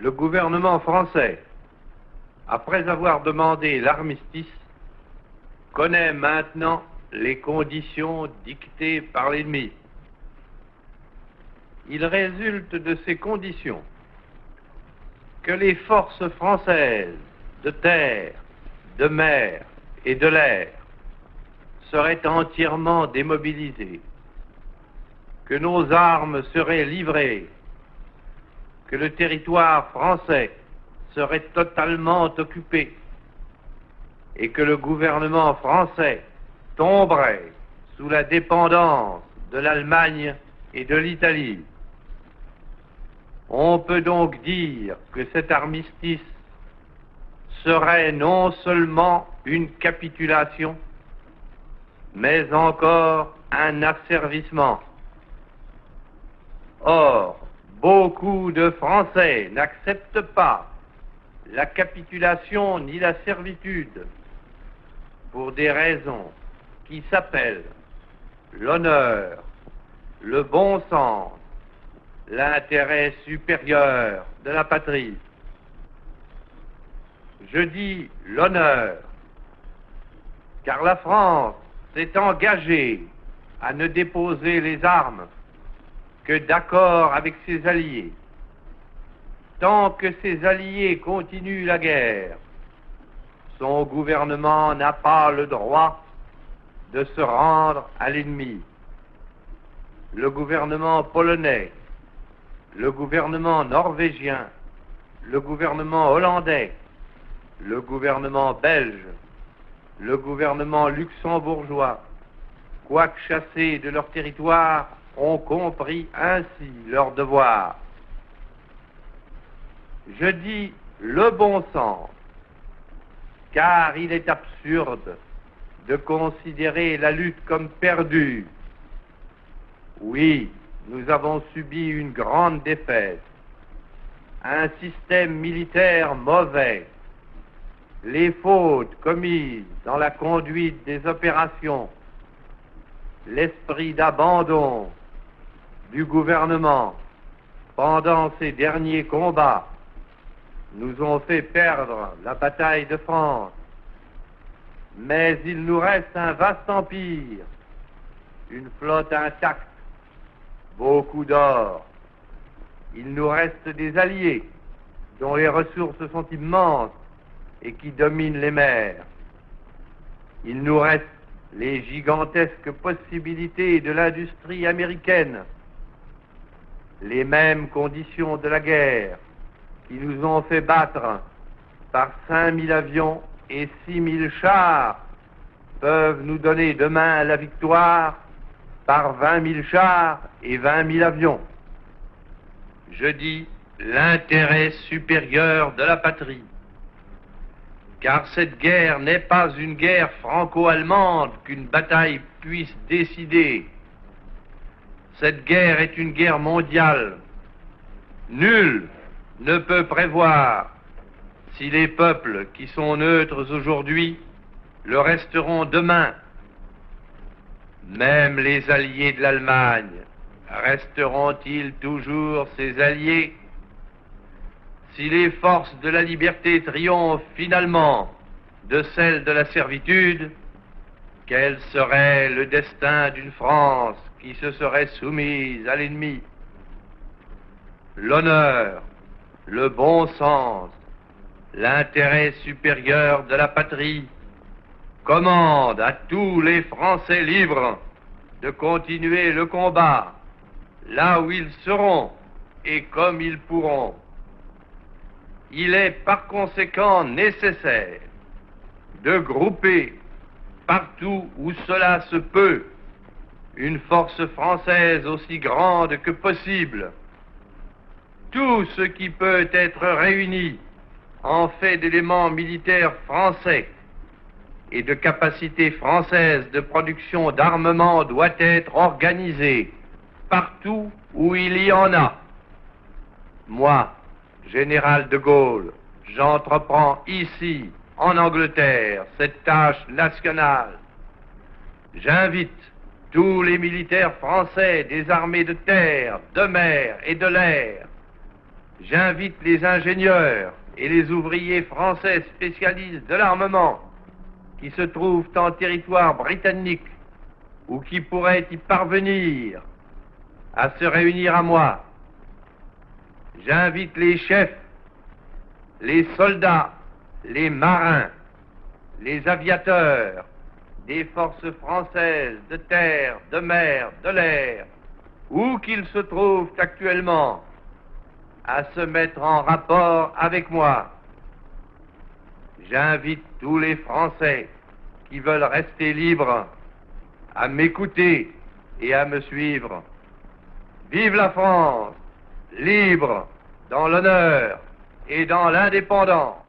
Le gouvernement français, après avoir demandé l'armistice, connaît maintenant les conditions dictées par l'ennemi. Il résulte de ces conditions que les forces françaises de terre, de mer et de l'air seraient entièrement démobilisées, que nos armes seraient livrées, que le territoire français serait totalement occupé et que le gouvernement français tomberait sous la dépendance de l'Allemagne et de l'Italie. On peut donc dire que cet armistice serait non seulement une capitulation, mais encore un asservissement. Or, beaucoup de Français n'acceptent pas la capitulation ni la servitude pour des raisons qui s'appellent l'honneur, le bon sens, l'intérêt supérieur de la patrie. Je dis l'honneur, car la France s'est engagée à ne déposer les armes que d'accord avec ses alliés. Tant que ses alliés continuent la guerre, son gouvernement n'a pas le droit de se rendre à l'ennemi. Le gouvernement polonais, le gouvernement norvégien, le gouvernement hollandais, le gouvernement belge, le gouvernement luxembourgeois, quoique chassés de leur territoire, ont compris ainsi leur devoir. Je dis le bon sens, car il est absurde de considérer la lutte comme perdue. Oui, nous avons subi une grande défaite, un système militaire mauvais, les fautes commises dans la conduite des opérations, l'esprit d'abandon du gouvernement pendant ces derniers combats nous ont fait perdre la bataille de France. Mais il nous reste un vaste empire, une flotte intacte, beaucoup d'or. Il nous reste des alliés dont les ressources sont immenses et qui dominent les mers. Il nous reste les gigantesques possibilités de l'industrie américaine, les mêmes conditions de la guerre qui nous ont fait battre par 5000 avions et 6000 chars peuvent nous donner demain la victoire par 20 000 chars et 20 000 avions. Je dis l'intérêt supérieur de la patrie, car cette guerre n'est pas une guerre franco-allemande qu'une bataille puisse décider. Cette guerre est une guerre mondiale. Nul ne peut prévoir si les peuples qui sont neutres aujourd'hui le resteront demain. Même les alliés de l'Allemagne resteront-ils toujours ses alliés? Si les forces de la liberté triomphent finalement de celles de la servitude, quel serait le destin d'une France qui se serait soumise à l'ennemi? L'honneur, le bon sens, l'intérêt supérieur de la patrie commandent à tous les Français libres de continuer le combat là où ils seront et comme ils pourront. Il est par conséquent nécessaire de grouper partout où cela se peut une force française aussi grande que possible. Tout ce qui peut être réuni en fait d'éléments militaires français et de capacités françaises de production d'armement doit être organisé partout où il y en a. Moi, général de Gaulle, j'entreprends ici, en Angleterre, cette tâche nationale. J'invite tous les militaires français des armées de terre, de mer et de l'air. J'invite les ingénieurs et les ouvriers français spécialistes de l'armement qui se trouvent en territoire britannique ou qui pourraient y parvenir à se réunir à moi. J'invite les chefs, les soldats, les marins, les aviateurs des forces françaises de terre, de mer, de l'air, où qu'ils se trouvent actuellement, à se mettre en rapport avec moi. J'invite tous les Français qui veulent rester libres à m'écouter et à me suivre. Vive la France, libre, dans l'honneur et dans l'indépendance.